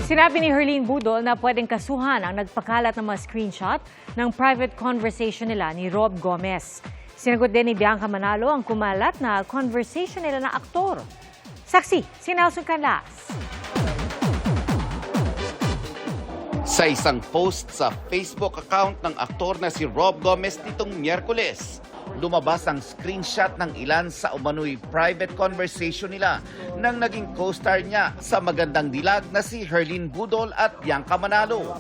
Sinabi ni Herlene Budol na pwedeng kasuhan ang nagpakalat ng mga screenshot ng private conversation nila ni Rob Gomez. Sinagot din ni Bianca Manalo ang kumalat na conversation nila ng aktor. Saksi, si Nelson Canlas. Sa isang post sa Facebook account ng aktor na si Rob Gomez nitong Miyerkules, lumabas ang screenshot ng ilan sa umano'y private conversation nila nang naging co-star niya sa magandang dilag na si Herlene Budol at Bianca Manalo.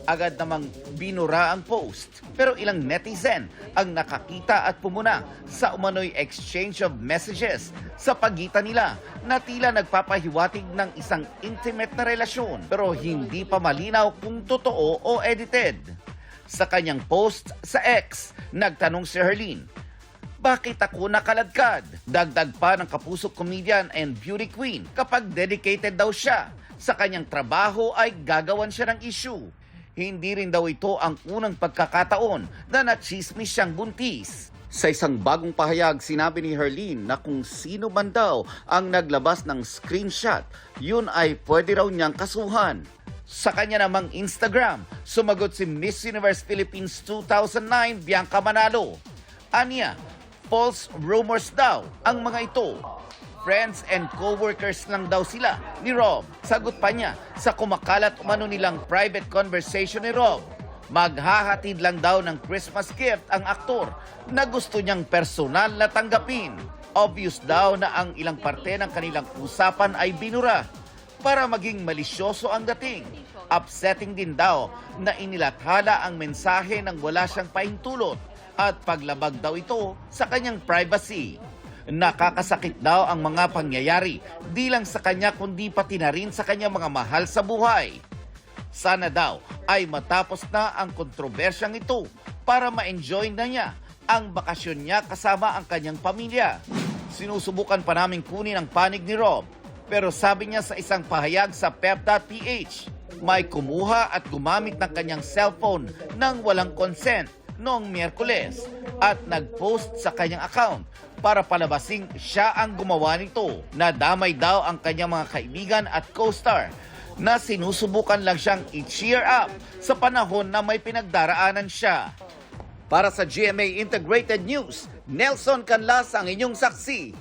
Agad namang binura ang post, pero ilang netizen ang nakakita at pumuna sa umano'y exchange of messages sa pagitan nila na tila nagpapahiwatig ng isang intimate na relasyon pero hindi pa malinaw kung totoo o edited. Sa kanyang post sa X, nagtanong si Herlene, "Bakit ako nakaladkad?" Dagdag pa ng kapusok comedian and beauty queen, kapag dedicated daw siya sa kanyang trabaho ay gagawan siya ng issue. Hindi rin daw ito ang unang pagkakataon na nachismis siyang buntis. Sa isang bagong pahayag, sinabi ni Herlene na kung sino man daw ang naglabas ng screenshot, yun ay pwede raw niyang kasuhan. Sa kanya namang Instagram, sumagot si Miss Universe Philippines 2009 Bianca Manalo. Anya, false rumors daw ang mga ito. Friends and co-workers lang daw sila ni Rob. Sagot pa niya sa kumakalat umano nilang private conversation ni Rob. Maghahatid lang daw ng Christmas gift ang aktor na gusto niyang personal na tanggapin. Obvious daw na ang ilang parte ng kanilang usapan ay binura para maging malisyoso ang dating. Upsetting din daw na inilathala ang mensahe nang wala siyang pahintulot at paglabag daw ito sa kanyang privacy. Nakakasakit daw ang mga pangyayari, di lang sa kanya kundi pati na rin sa kanyang mga mahal sa buhay. Sana daw ay matapos na ang kontrobersyang ito para ma-enjoy na niya ang bakasyon niya kasama ang kanyang pamilya. Sinusubukan pa naming kunin ang panig ni Rob, pero sabi niya sa isang pahayag sa pep.ph, may kumuha at gumamit ng kanyang cellphone nang walang consent noong Miyerkules at nag-post sa kanyang account para palabasing siya ang gumawa nito. Nadamay daw ang kanyang mga kaibigan at co-star na sinusubukan lang siyang i-cheer up sa panahon na may pinagdaraanan siya. Para sa GMA Integrated News, Nelson Canlas ang inyong saksi.